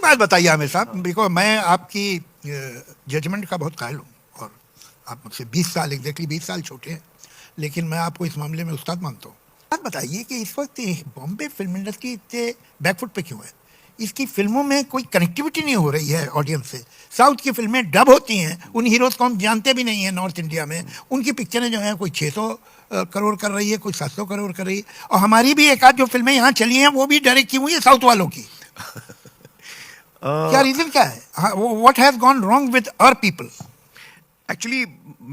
बात बताइए आमिर साहब, बिकॉज मैं आपकी जजमेंट का बहुत कायल हूँ, और आप मुझसे 20 साल, एग्जैक्टली 20 साल छोटे हैं, लेकिन मैं आपको इस मामले में उस्ताद मानता हूँ। बात बताइए कि इस वक्त बॉम्बे फिल्म इंडस्ट्री इतने बैकफुट पे क्यों है? इसकी फिल्मों में कोई कनेक्टिविटी नहीं हो रही है ऑडियंस से। साउथ की फिल्में डब होती हैं, उन हीरोज को हम जानते भी नहीं हैं नॉर्थ इंडिया में। उनकी पिक्चरें जो हैं कोई 600 करोड़ कर रही है, कोई 700 करोड़ कर रही है, और हमारी भी एक आध जो फिल्में यहाँ चली हैं वो भी डायरेक्ट की हुई है साउथ वालों की। क्या रीजन क्या है? What has gone wrong with our people? Actually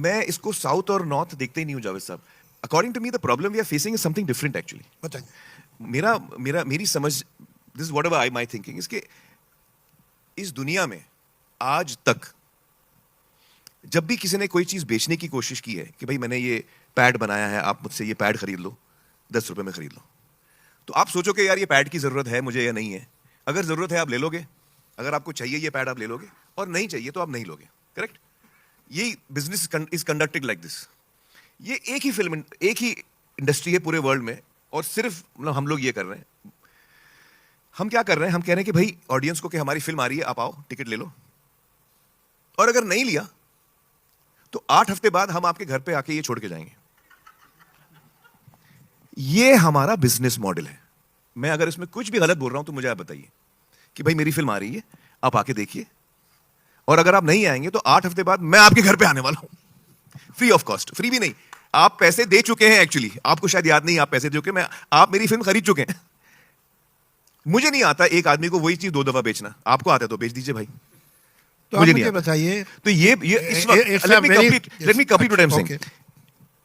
मैं इसको साउथ और नॉर्थ देखते ही नहीं हूँ जावेद साहब। According to me the problem we are facing is something different actually. बताइए। मेरी समझ, this whatever I my thinking, इसके इस दुनिया में आज तक जब भी किसी ने कोई चीज बेचने की कोशिश की है कि भाई मैंने ये पैड बनाया है, आप मुझसे ये पैड खरीद लो, 10 रुपए में खरीद लो, तो आप सोचो कि यार ये पैड की जरूरत है मुझे या नहीं है। अगर जरूरत है आप ले लोगे, अगर आपको चाहिए ये पैड आप ले लोगे, और नहीं चाहिए तो आप नहीं लोगे। करेक्ट? ये business is conducted like this. ये एक ही फिल्म, एक ही इंडस्ट्री है पूरे वर्ल्ड में, और सिर्फ मतलब हम लोग ये कर रहे हैं। हम क्या कर रहे हैं? हम कह रहे हैं कि भाई ऑडियंस को कि हमारी फिल्म आ रही है, आप आओ टिकट ले लो, और अगर नहीं लिया तो 8 हफ्ते बाद हम आपके घर पे आके ये छोड़ के जाएंगे। ये हमारा बिजनेस मॉडल है। मैं अगर इसमें कुछ भी गलत बोल रहा हूं तो मुझे आप बताइए कि भाई मेरी फिल्म आ रही है, आप आके देखिए, और अगर आप नहीं आएंगे तो 8 हफ्ते बाद मैं आपके घर पे आने वाला हूं, फ्री ऑफ कॉस्ट। फ्री भी नहीं, आप पैसे दे चुके हैं। एक्चुअली आपको शायद याद नहीं, आप पैसे दे चुके हैं, आप मेरी फिल्म खरीद चुके हैं। मुझे नहीं आता एक आदमी को वही चीज 2 दफा बेचना। आपको आता है तो बेच दीजिए भाई, तो मुझे आप नहीं मुझे आता। बताइए। तो ये इस वक्त let me complete what I am saying.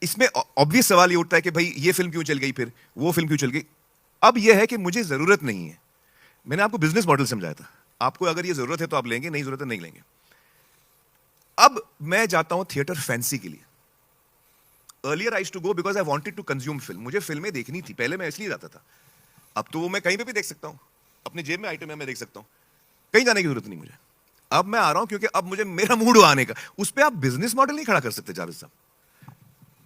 इसमें ऑब्वियस सवाल ये उठता है कि भाई ये फिल्म क्यों चल गई, फिर वो फिल्म क्यों चल गई। अब ये है कि मुझे जरूरत नहीं है। मैंने आपको बिजनेस मॉडल समझाया था, आपको अगर ये जरूरत है तो आप लेंगे, नहीं जरूरत है नहीं लेंगे। अब मैं जाता हूं थिएटर फैंसी के लिए। Earlier I used to go because I wanted to consume film. मुझे फिल्में देखनी थी, पहले मैं इसलिए जाता था। अब तो वो मैं कहीं पे भी देख सकता हूं, अपने जेब में आइटम है, मैं देख सकता हूं, कहीं जाने की जरूरत नहीं मुझे। अब मैं आ रहा हूं क्योंकि अब मुझे मेरा मूड आने का। उस पर आप बिजनेस मॉडल नहीं खड़ा कर सकते जावेद साहब।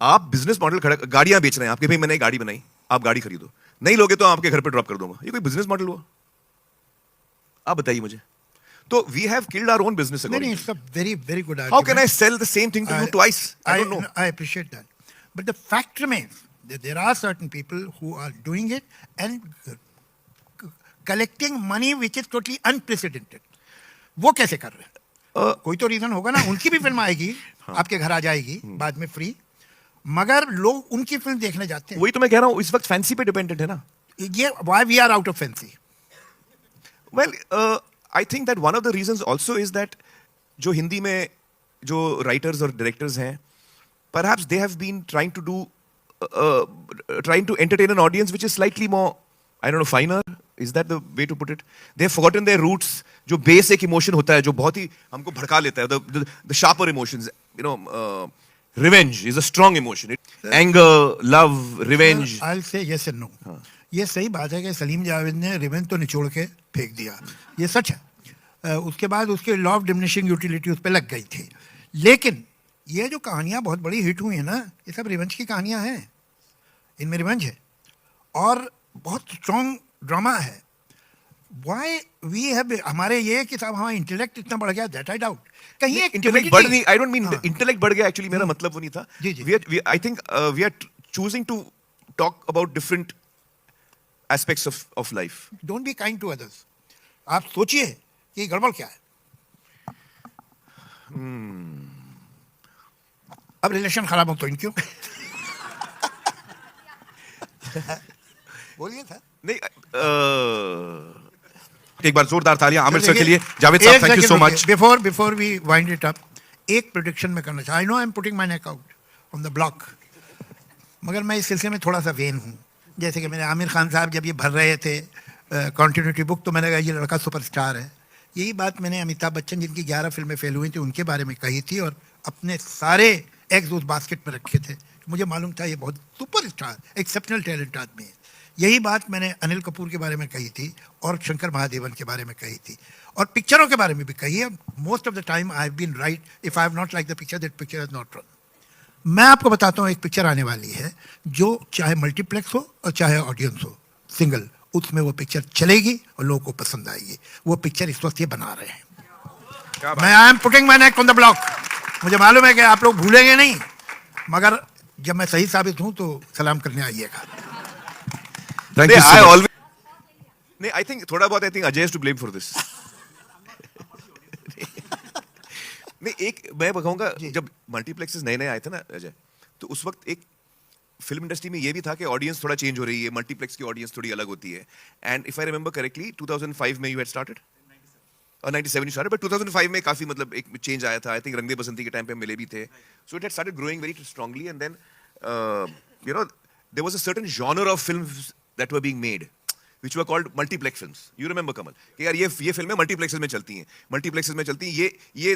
आप बिजनेस मॉडल खड़ा, गाड़ियां बेच रहे हैं आपके, भाई मैंने गाड़ी बनाई, आप गाड़ी खरीदो, नहीं लोगे तो आपके घर पे ड्रॉप कर दूंगा। ये कोई बिजनेस मॉडल हुआ? आप बताइए मुझे। तो we have killed our own business. नहीं, it's a very, very good How argument. can I sell the same thing to you twice? I don't know. I appreciate that. But the fact remains that there are certain people who are doing it and collecting money which is totally unprecedented. वो कैसे कर रहे हैं? कोई तो reason होगा ना। उनकी भी फिल्म आएगी, आपके घर आ जाएगी बाद में फ्री, मगर लोग उनकी फिल्म देखने जाते हैं। वही तो मैं कह रहा हूं, इस वक्त फैंसी पे डिपेंडेंट है ना। ये why we are out of fancy? Well, I think that one of the reasons also is that जो हिंदी में जो राइटर्स और डायरेक्टर्स हैं, perhaps they have been trying to entertain an audience which is slightly more, I don't know, finer. Is that the way to put it? They have forgotten their roots. जो base एक emotion होता है जो बहुत ही हमको भड़का लेता है, the sharper emotions, you know, revenge is a strong emotion. Anger, love, revenge. I'll say yes and no. ये सही बात है कि सलीम जावेद ने रिवेंज तो निचोड़ के फेंक दिया, ये सच है। उसके बाद उसके लॉ ऑफ डिमिनिशिंग यूटिलिटी उस पर लग गई थी। लेकिन ये जो कहानियाँ बहुत बड़ी हिट हुई हैं ना, ये सब रिवेंज की कहानियाँ हैं। इनमें रिवेंज है और बहुत स्ट्रॉन्ग ड्रामा है। Why we have, हमारे ये कि साहब हमारा इंटेलेक्ट इतना बढ़ गया, that I doubt. कहीं एक इंटेलेक्ट बढ़ नहीं, I don't mean इंटेलेक्ट बढ़ गया, एक्चुअली मेरा मतलब वो नहीं था। जी। I think we are choosing to talk about different aspects of life. Don't be kind to others. आप सोचिए कि गड़बड़ क्या है। अब रिलेशन खराब हो तो इनक्यों? बोलिए था। नहीं, एक बार जोरदार तालियां आमिर सर के लिए। जावेद साहब, thank you so much. Before we wind it up, एक प्रेडिक्शन में करना चाहता हूं। I know I am putting my neck out on the block, मगर मैं इस सिलसिले में थोड़ा सा वेन हूं। जैसे कि मेरे आमिर खान साहब जब ये भर रहे थे कॉन्टिन्यूटी बुक, तो मैंने कहा ये लड़का सुपरस्टार है। यही बात मैंने अमिताभ बच्चन, जिनकी 11 फिल्में फेल हुई थी, उनके बारे में कही थी, और अपने सारे एग्स उस बास्केट में रखे थे। मुझे मालूम था ये बहुत सुपरस्टार, एक्सेप्शनल टैलेंट आदमी है। यही बात मैंने अनिल कपूर के बारे में कही थी, और शंकर महादेवन के बारे में कही थी, और पिक्चरों के बारे में भी कही है। Most of the time I have been right. If I have not like the picture, that picture has not run. मैं आपको बताता हूँ, एक पिक्चर आने वाली है जो चाहे मल्टीप्लेक्स हो और चाहे ऑडियंस हो, सिंगल उसमें वो पिक्चर चलेगी और लोगों को पसंद आएगी. वो पिक्चर इस वक्त ये बना रहे हैं. मैं आई am putting my neck on the block. मुझे मालूम है कि आप लोग भूलेंगे नहीं, मगर जब मैं सही साबित हूं तो सलाम करने आइएगा. नहीं, आई थिंक थोड़ा बहुत, I think Ajay is to blame for this. नहीं, एक मैं कहूंगा, जब मल्टीप्लेक्सेस नए नए आए थे ना अजय, तो उस वक्त एक फिल्म इंडस्ट्री में ये भी था कि ऑडियंस थोड़ा चेंज हो रही है, मल्टीप्लेक्स की ऑडियंस थोड़ी अलग होती है. And if I remember correctly 2005 में यू हैड स्टार्टेड, और 97 स्टार्टेड, बट 2005 में काफी मतलब एक चेंज आया था. आई थिंक रंग दे बसंती के टाइम पे मिले भी थे. So it had started growing very strongly, and then you know there was a certain genre of films that were being made which were called multiplex films. You remember, Kamal? कि यार ये फिल्में multiplexes में चलती हैं, multiplexes में चलती हैं. ये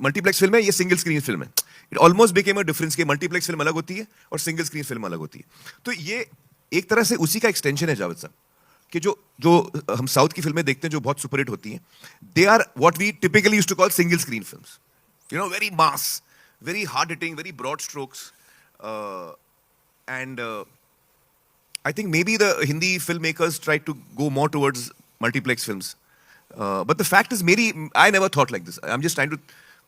मल्टीप्लेक्स फिल्म है, ये सिंगल स्क्रीन फिल्म है. It almost became a difference कि मल्टीप्लेक्स फिल्म अलग होती है और सिंगल स्क्रीन फिल्म अलग होती है. तो ये एक तरह से उसी का एक्सटेंशन है जावेद साहब, कि जो हम साउथ की फिल्में देखते हैं जो बहुत सुपरहिट होती हैं, they are what we typically used to call single screen films. You know, very mass, very hard hitting, very broad strokes, and I think maybe the Hindi filmmakers tried to go more towards multiplex films. But the fact is, I never thought like this. I'm just trying to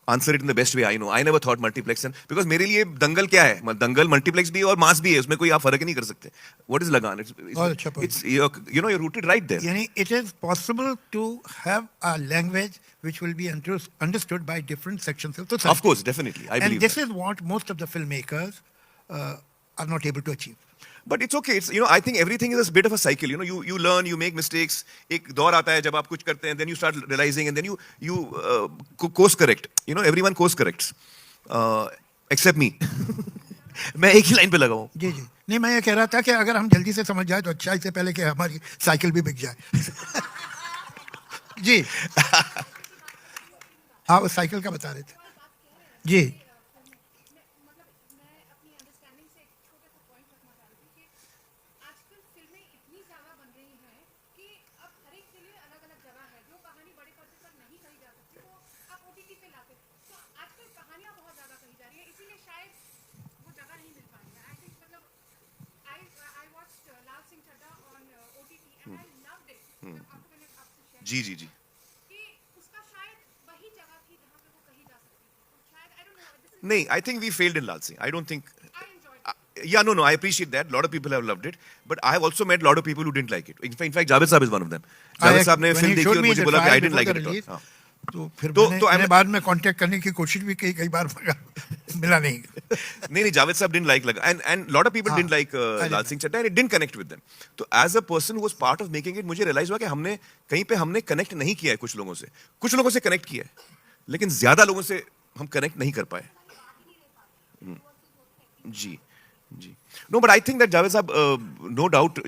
answer it in the best way I know. I never thought multiplex, because मेरे लिए दंगल क्या है? दंगल multiplex भी है और मास भी है, उसमें कोई आप फर्क नहीं कर सकते. What is लगान? It's you're rooted right there. यानी it is possible to have a language which will be understood by different sections of society. Of course, definitely. I believe and this that. is what most of the filmmakers are not able to achieve. But it's okay. It's, I think everything is a bit of a cycle. You learn, you make mistakes. एक दौर आता है जब आप कुछ करते हैं, then you start realizing, and then you course correct. Everyone course corrects, except me. मैं एक ही लाइन पे लगा हूँ. जी. नहीं, मैं ये कह रहा था कि अगर हम जल्दी से समझ जाए तो अच्छा, इससे पहले कि हमारी साइकिल भी बिक जाए. जी. हाँ, उस साइकिल का बता रहे थे. जी. जी. नहीं, I think we failed in Lal Singh. I don't think. Yeah, no, I appreciate that. A lot of people have loved it, but I have also met a lot of people who didn't like it. In fact, Javed Saab is one of them. Javed Saab ने film देखी और मुझे बोला कि I didn't like it at all. तो फिर मैंने बाद में कांटेक्ट करने की कोशिश भी की कई बार, मिला नहीं. नहीं, जावेद साहब didn't like लगा, and lot of people didn't like Lal Singh Chaddha, and it didn't connect with them. तो as a person who was part of making it, मुझे realize हुआ कि हमने कहीं पे connect नहीं किया है कुछ लोगों से connect किया है, लेकिन ज्यादा लोगों से हम connect नहीं कर पाए. जी. No, but I think that Javed Saab, no doubt,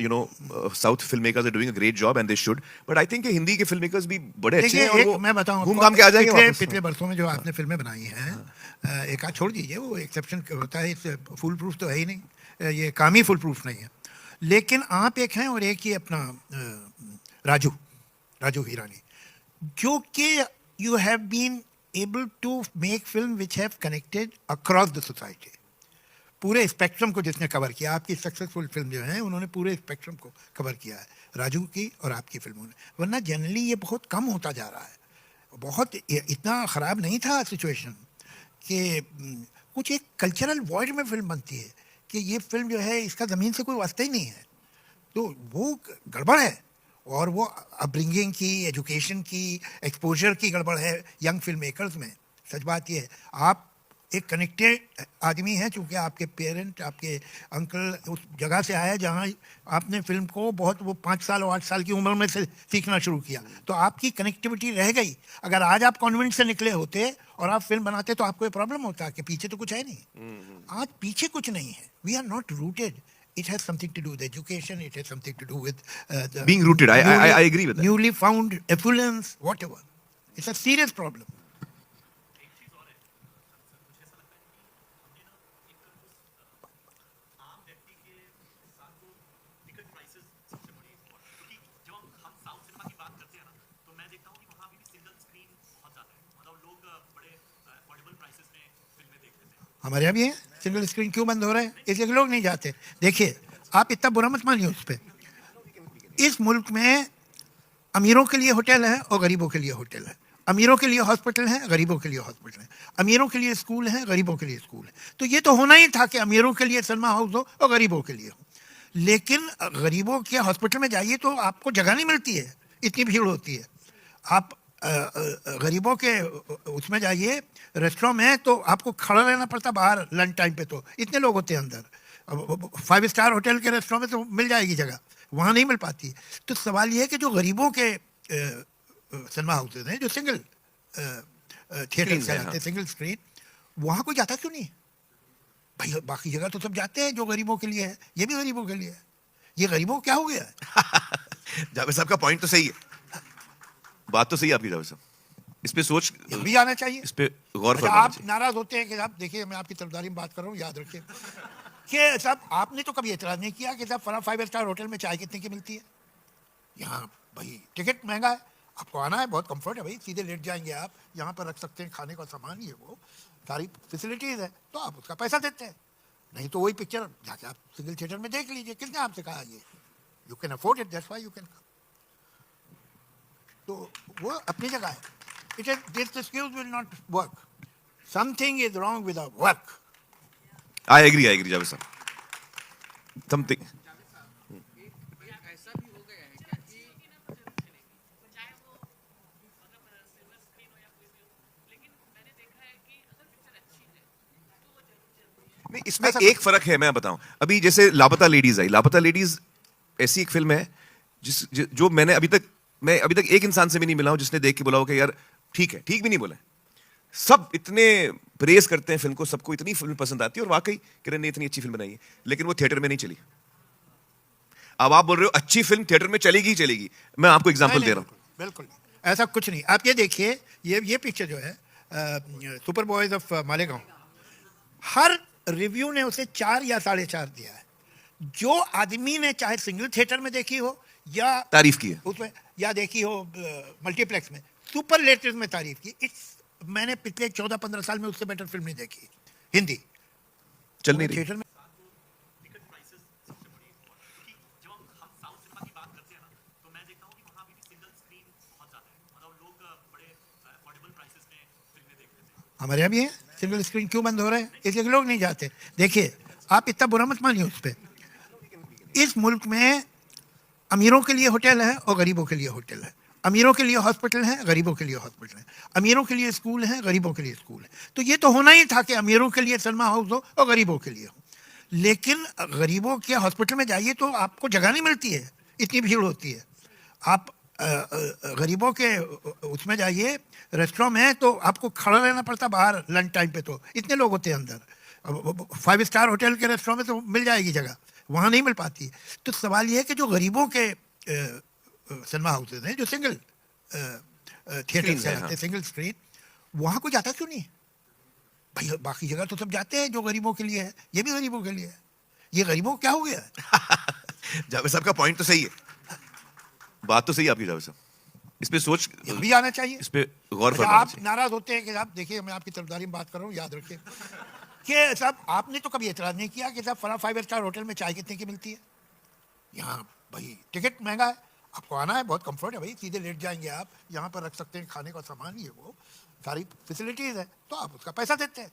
South filmmakers are doing a great job, and they should. But I think कि हिंदी के filmmakers भी बड़े अच्छे हैं, और वो मैं बताऊं, घूम घाम के आ जाएंगे वापस. पिछले वर्षों में जो आपने फिल्में बनाई हैं, एक आध छोड़ दीजिए, वो एक्सेप्शन होता है, फुल प्रूफ तो है ही नहीं, ये काम ही फुल प्रूफ नहीं है. लेकिन आप एक हैं और एक ही अपना राजू हिरानी, जो कि you have been able to make film which have connected across the society. पूरे स्पेक्ट्रम को जिसने कवर किया, आपकी सक्सेसफुल फिल्म जो है, उन्होंने पूरे स्पेक्ट्रम को कवर किया है, राजू की और आपकी फिल्मों ने. वरना जनरली ये बहुत कम होता जा रहा है. बहुत इतना ख़राब नहीं था सिचुएशन कि कुछ एक कल्चरल वॉइड में फिल्म बनती है कि ये फिल्म जो है इसका ज़मीन से कोई वास्ता ही नहीं है. तो वो गड़बड़ है, और वो अपब्रिंगिंग की, एजुकेशन की, एक्सपोजर की गड़बड़ है यंग फिल्म मेकर्स में. सच बात ये है, आप एक कनेक्टेड आदमी है, चूँकि आपके पेरेंट, आपके अंकल उस जगह से आया जहाँ आपने फिल्म को बहुत वो 5 साल और 8 साल की उम्र में से सीखना शुरू किया, तो आपकी कनेक्टिविटी रह गई. अगर आज आप कॉन्वेंट से निकले होते और आप फिल्म बनाते तो आपको ये प्रॉब्लम होता कि पीछे तो कुछ है नहीं. आज पीछे कुछ नहीं है. We are not rooted. It has something to do with education. It has something to do with being rooted. I agree with that. Newly found affluence, whatever. It's a serious problem. हमारे यहाँ भी है. Single screen क्यों बंद हो रहा है? इसलिए लोग नहीं जाते. देखिए, आप इतना बुरा मत मानिए उस पर. इस मुल्क में अमीरों के लिए होटल है और गरीबों के लिए होटल है, अमीरों के लिए हॉस्पिटल है, गरीबों के लिए हॉस्पिटल है, अमीरों के लिए स्कूल है, गरीबों के लिए स्कूल है। तो ये तो होना ही था कि अमीरों के लिए सिनेमा हाउस हो और गरीबों के लिए हो। लेकिन गरीबों के हॉस्पिटल में जाइए तो आपको जगह नहीं मिलती है, इतनी भीड़ होती है। आप गरीबों के उसमें जाइए रेस्टोरेंट में तो आपको खड़ा रहना पड़ता बाहर लंच टाइम पे, तो इतने लोग होते हैं अंदर। 5 स्टार होटल के रेस्टोरेंट में तो मिल जाएगी जगह, वहाँ नहीं मिल पाती। तो सवाल ये है कि जो गरीबों के सिनेमा हाउसेज हैं, जो सिंगल थिएटर कहलाते हैं, सिंगल स्क्रीन, वहाँ कोई जाता क्यों नहीं भाई? बाकी जगह तो सब जाते हैं जो गरीबों के लिए है, ये भी गरीबों के लिए है। ये गरीबों क्या हो गया है? जावेद साहब का पॉइंट तो सही है, बात तो सही है आपकी जावेद साहब। इस पे सोच भी आना चाहिए, इस पे गौर अच्छा, फरमाना आप चाहिए। नाराज होते हैं कि साहब देखिए मैं आपकी तरफदारी में बात कर रहा हूँ, याद रखिए कि साहब आपने तो कभी एतराज नहीं किया कि साहब 5 स्टार होटल में चाय कितने की मिलती है? यहाँ भाई टिकट महंगा है, आपको आना है, बहुत कंफर्ट है भाई, सीधे लेट जाएंगे आप, यहाँ पर रख सकते हैं खाने का सामान, ये वो सारी फैसिलिटीज़ है, तो आप उसका पैसा देते हैं। नहीं तो वही पिक्चर जाके आप सिंगल थिएटर में देख लीजिए। किसने आपसे कहा ये? You can afford it, that's why you can come. तो वो अपनी जगह है। It is this excuse will not work, something is wrong with our work. I agree Javed साहब, समथिंग। नहीं, इसमें एक फर्क है, मैं बताऊं। अभी जैसे लापता लेडीज आई, लापता लेडीज ऐसी एक फिल्म है जो मैं अभी तक एक इंसान से भी नहीं मिला हूं जिसने देख के बोला हो कि यार ठीक है, ठीक भी नहीं बोला। सब इतने प्रेज करते हैं फिल्म को, सबको इतनी फिल्म पसंद आती है, और वाकई किरण ने इतनी अच्छी फिल्म बनाई है, लेकिन वो थिएटर में नहीं चली। अब आप बोल रहे हो अच्छी फिल्म थिएटर में चलेगी ही चलेगी, मैं आपको एग्जांपल दे रहा हूं। बिल्कुल ऐसा कुछ नहीं। आप ये देखिए, ये पिक्चर जो है super boys of Malegaon, her review ने उसे 4 या 4.5 दिया है। जो आदमी ने चाहे सिंगल थिएटर में देखी हो या तारीफ की है उसमें, या देखी हो मल्टीप्लेक्स में, सुपरलेटिव में तारीफ की। मैंने पिछले 14-15 साल में उससे बेटर फिल्म नहीं देखी हिंदी, चल नहीं रही थिएटर में। हमारे यहाँ भी है सिंगल स्क्रीन, क्यों बंद हो रहे हैं? इसलिए लोग नहीं जाते। देखिए आप इतना बुरा मत मानिए उस पर। इस मुल्क में अमीरों के लिए होटल है और गरीबों के लिए होटल है, अमीरों के लिए हॉस्पिटल है, गरीबों के लिए हॉस्पिटल है, अमीरों के लिए स्कूल है, गरीबों के लिए स्कूल है। तो ये तो होना ही था कि अमीरों के लिए सिनेमा हाउस हो और गरीबों के लिए हो। लेकिन गरीबों के हॉस्पिटल में जाइए तो आपको जगह नहीं मिलती है, इतनी भीड़ होती है। आप गरीबों के उसमें जाइए रेस्टोरेंट में तो आपको खड़ा रहना पड़ता बाहर लंच टाइम पे, तो इतने लोग होते हैं अंदर। 5 स्टार होटल के रेस्टोरेंट में तो मिल जाएगी जगह, वहाँ नहीं मिल पाती। तो सवाल ये है कि जो गरीबों के सिनेमा हाउसेज हैं, जो सिंगल थिएटर कहलाते हैं, सिंगल स्क्रीन, वहाँ कोई जाता क्यों नहीं भाई? बाकी जगह तो सब जाते हैं जो गरीबों के लिए है, ये भी गरीबों के लिए है। ये गरीबों क्या हो गया है? जावेद साहब का पॉइंट तो सही है, बात तो सही है आपकी जावेद साहब। इस पे सोच भी आना चाहिए, इस पे गौर अच्छा, फरमाना आप चाहिए। नाराज होते हैं कि साहब देखिए मैं आपकी तरफदारी में बात कर रहा हूँ, याद रखिए कि साहब आपने तो कभी एतराज नहीं किया कि साहब 5 स्टार होटल में चाय कितने की मिलती है? यहाँ भाई टिकट महंगा है, आपको आना है, बहुत कंफर्ट है भाई, सीधे लेट जाएंगे आप, यहाँ पर रख सकते हैं खाने का सामान, ये वो सारी फैसिलिटीज़ है, तो आप उसका पैसा देते हैं।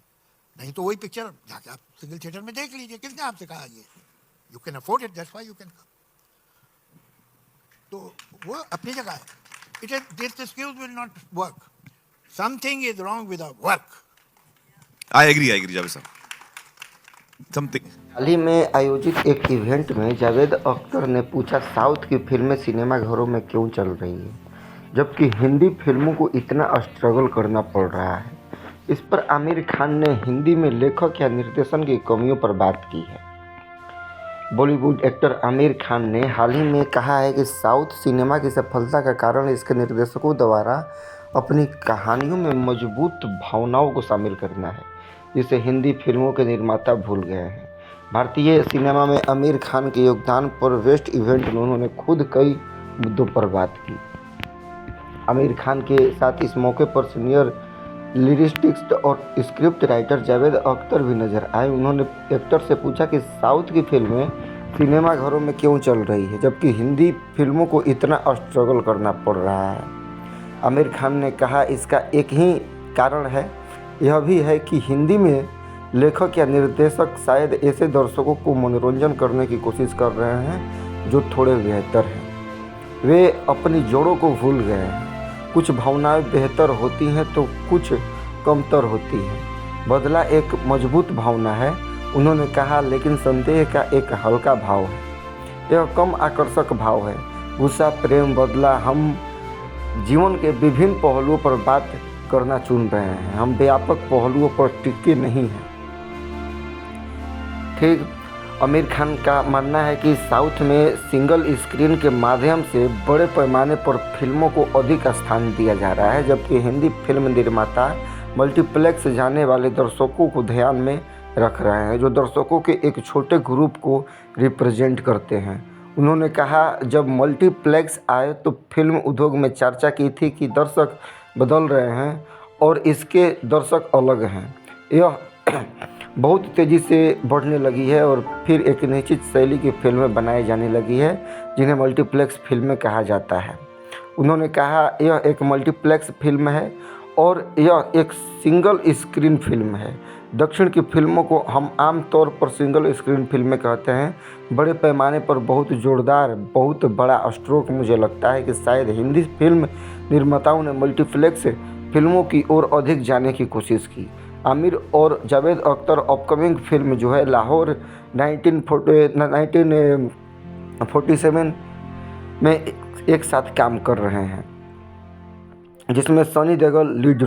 नहीं तो वही पिक्चर जाके आप सिंगल थिएटर में देख लीजिए। किसने आपसे कहा ये? You can afford it, that's why you can come. तो वो अपनी जगह है। It is this excuse will not work, something is wrong with our work. I agree Javed साहब, समथिंग। हाल ही में आयोजित एक इवेंट में जावेद अख्तर ने पूछा साउथ की फिल्में सिनेमा घरों में क्यों चल रही हैं, जबकि हिंदी फिल्मों को इतना स्ट्रगल करना पड़ रहा है। इस पर आमिर खान ने हिंदी में लेखक या निर्देशन की कमियों पर बात की है। बॉलीवुड एक्टर आमिर खान ने हाल ही में कहा है कि साउथ सिनेमा की सफलता का कारण इसके निर्देशकों द्वारा अपनी कहानियों में मजबूत भावनाओं को शामिल करना है, जिसे हिंदी फिल्मों के निर्माता भूल गए हैं। भारतीय सिनेमा में आमिर खान के योगदान पर वेस्ट इवेंट में उन्होंने खुद कई मुद्दों पर बात की। आमिर खान के साथ इस मौके पर सीनियर लिरिस्टिक्स और स्क्रिप्ट राइटर जावेद अख्तर भी नजर आए। उन्होंने एक्टर से पूछा कि साउथ की फिल्में सिनेमाघरों में क्यों चल रही है जबकि हिंदी फिल्मों को इतना स्ट्रगल करना पड़ रहा है। आमिर खान ने कहा इसका एक ही कारण है, यह भी है कि हिंदी में लेखक या निर्देशक शायद ऐसे दर्शकों को मनोरंजन करने की कोशिश कर रहे हैं जो थोड़े बेहतर हैं। वे अपनी जड़ों को भूल गए हैं। कुछ भावनाएं बेहतर होती हैं तो कुछ कमतर होती हैं। बदला एक मजबूत भावना है, उन्होंने कहा, लेकिन संदेह का एक हल्का भाव है। यह कम आकर्षक भाव है। गुस्सा, प्रेम, बदला। हम जीवन के विभिन्न पहलुओं पर बात करना चुन रहे हैं, हम व्यापक पहलुओं पर टिके नहीं हैं। ठीक, आमिर खान का मानना है कि साउथ में सिंगल स्क्रीन के माध्यम से बड़े पैमाने पर फिल्मों को अधिक स्थान दिया जा रहा है, जबकि हिंदी फिल्म निर्माता मल्टीप्लेक्स जाने वाले दर्शकों को ध्यान में रख रहे हैं, जो दर्शकों के एक छोटे ग्रुप को रिप्रेजेंट करते हैं। उन्होंने कहा, जब मल्टीप्लेक्स आए तो फिल्म उद्योग में चर्चा की थी कि दर्शक बदल रहे हैं और इसके दर्शक अलग हैं। यह बहुत तेज़ी से बढ़ने लगी है और फिर एक निश्चित शैली की फिल्में बनाई जाने लगी है जिन्हें मल्टीप्लेक्स फिल्में कहा जाता है। उन्होंने कहा, यह एक मल्टीप्लेक्स फिल्म है और यह एक सिंगल स्क्रीन फिल्म है। दक्षिण की फिल्मों को हम आम तौर पर सिंगल स्क्रीन फिल्में कहते हैं। बड़े पैमाने पर बहुत जोरदार, बहुत बड़ा स्ट्रोक। मुझे लगता है कि शायद हिंदी फिल्म निर्माताओं ने मल्टीप्लेक्स फिल्मों की ओर अधिक जाने की कोशिश की। आमिर और जावेद अख्तर अपकमिंग फिल्म जो है लाहौर 1947 में एक साथ काम कर रहे हैं, जिसमें सनी देओल लीड